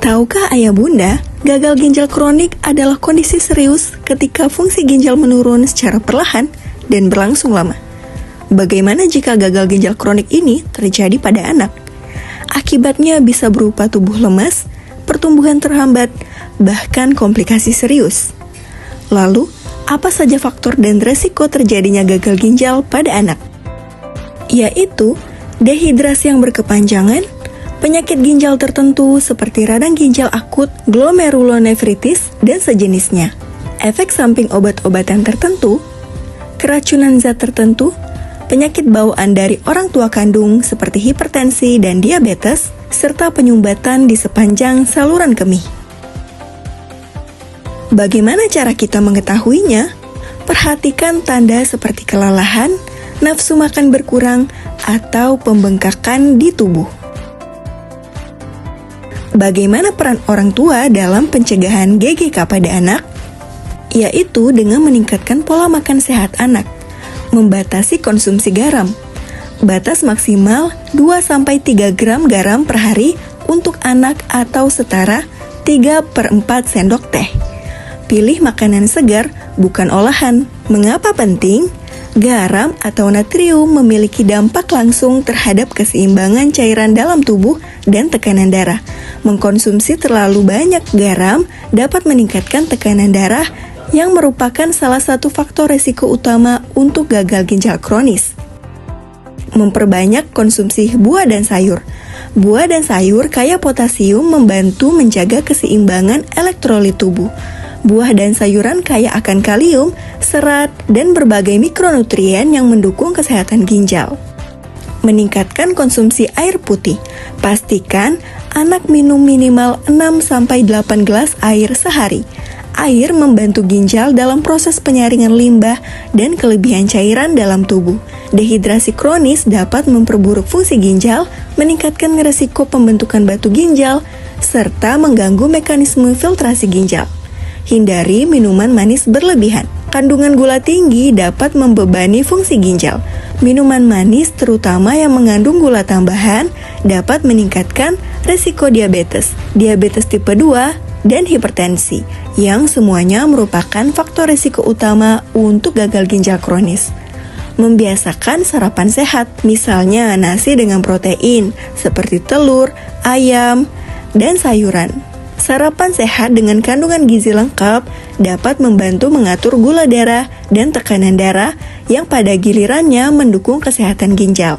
Tahukah ayah bunda, gagal ginjal kronik adalah kondisi serius ketika fungsi ginjal menurun secara perlahan dan berlangsung lama. Bagaimana jika gagal ginjal kronik ini terjadi pada anak? Akibatnya bisa berupa tubuh lemas, pertumbuhan terhambat, bahkan komplikasi serius. Lalu, apa saja faktor dan resiko terjadinya gagal ginjal pada anak? Yaitu dehidrasi yang berkepanjangan, penyakit ginjal tertentu seperti radang ginjal akut, glomerulonefritis, dan sejenisnya, efek samping obat-obatan tertentu, keracunan zat tertentu, penyakit bawaan dari orang tua kandung seperti hipertensi dan diabetes, serta penyumbatan di sepanjang saluran kemih. Bagaimana cara kita mengetahuinya? Perhatikan tanda seperti kelelahan, nafsu makan berkurang, atau pembengkakan di tubuh. Bagaimana peran orang tua dalam pencegahan GGK pada anak? Yaitu dengan meningkatkan pola makan sehat anak, membatasi konsumsi garam. Batas maksimal 2-3 gram garam per hari untuk anak atau setara 3/4 sendok teh. Pilih makanan segar, bukan olahan. Mengapa penting? Garam atau natrium memiliki dampak langsung terhadap keseimbangan cairan dalam tubuh dan tekanan darah. Mengkonsumsi terlalu banyak garam dapat meningkatkan tekanan darah yang merupakan salah satu faktor resiko utama untuk gagal ginjal kronis. Memperbanyak konsumsi buah dan sayur. Buah dan sayur kaya potasium membantu menjaga keseimbangan elektrolit tubuh. Buah dan sayuran kaya akan kalium, serat, dan berbagai mikronutrien yang mendukung kesehatan ginjal. Meningkatkan konsumsi air putih. Pastikan anak minum minimal 6-8 gelas air sehari. Air membantu ginjal dalam proses penyaringan limbah dan kelebihan cairan dalam tubuh. Dehidrasi kronis dapat memperburuk fungsi ginjal, meningkatkan risiko pembentukan batu ginjal, serta mengganggu mekanisme filtrasi ginjal. Hindari minuman manis berlebihan. Kandungan gula tinggi dapat membebani fungsi ginjal. Minuman manis, terutama yang mengandung gula tambahan, dapat meningkatkan risiko diabetes tipe 2, dan hipertensi, yang semuanya merupakan faktor risiko utama untuk gagal ginjal kronis. Membiasakan sarapan sehat, misalnya nasi dengan protein, seperti telur, ayam, dan sayuran. Sarapan sehat dengan kandungan gizi lengkap dapat membantu mengatur gula darah dan tekanan darah yang pada gilirannya mendukung kesehatan ginjal.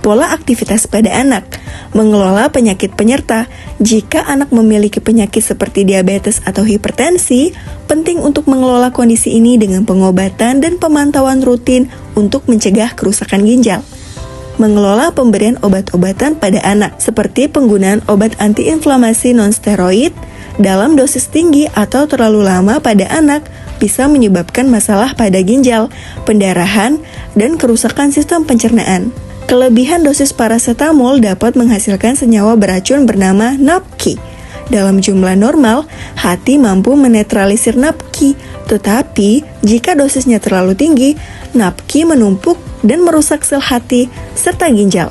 Pola aktivitas pada anak. Mengelola penyakit penyerta. Jika anak memiliki penyakit seperti diabetes atau hipertensi, penting untuk mengelola kondisi ini dengan pengobatan dan pemantauan rutin untuk mencegah kerusakan ginjal. Mengelola pemberian obat-obatan pada anak, seperti penggunaan obat antiinflamasi non-steroid dalam dosis tinggi atau terlalu lama pada anak bisa menyebabkan masalah pada ginjal, pendarahan, dan kerusakan sistem pencernaan. Kelebihan dosis paracetamol dapat menghasilkan senyawa beracun bernama NAPQI. Dalam jumlah normal, hati mampu menetralisir NAPQI, tetapi jika dosisnya terlalu tinggi, NAPQI menumpuk dan merusak sel hati serta ginjal.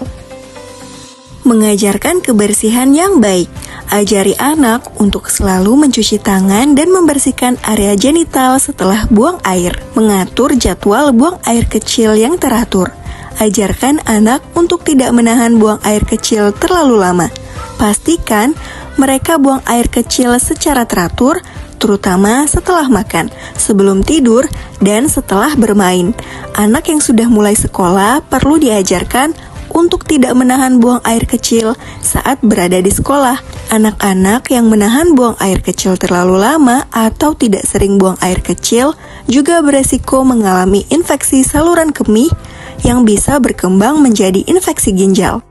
Mengajarkan kebersihan yang baik. Ajari anak untuk selalu mencuci tangan dan membersihkan area genital setelah buang air. Mengatur jadwal buang air kecil yang teratur. Ajarkan anak untuk tidak menahan buang air kecil terlalu lama. Pastikan mereka buang air kecil secara teratur, terutama setelah makan, sebelum tidur, dan setelah bermain. Anak yang sudah mulai sekolah perlu diajarkan untuk tidak menahan buang air kecil saat berada di sekolah. Anak-anak yang menahan buang air kecil terlalu lama atau tidak sering buang air kecil juga beresiko mengalami infeksi saluran kemih yang bisa berkembang menjadi infeksi ginjal.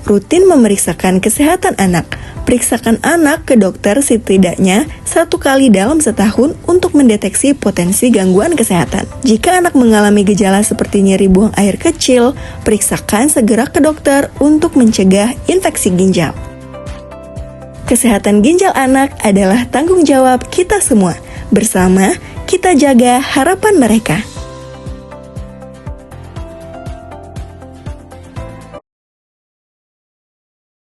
Rutin memeriksakan kesehatan anak. Periksakan anak ke dokter setidaknya 1 kali dalam setahun untuk mendeteksi potensi gangguan kesehatan. Jika anak mengalami gejala seperti nyeri buang air kecil, periksakan segera ke dokter untuk mencegah infeksi ginjal. Kesehatan ginjal anak adalah tanggung jawab kita semua. Bersama, kita jaga harapan mereka.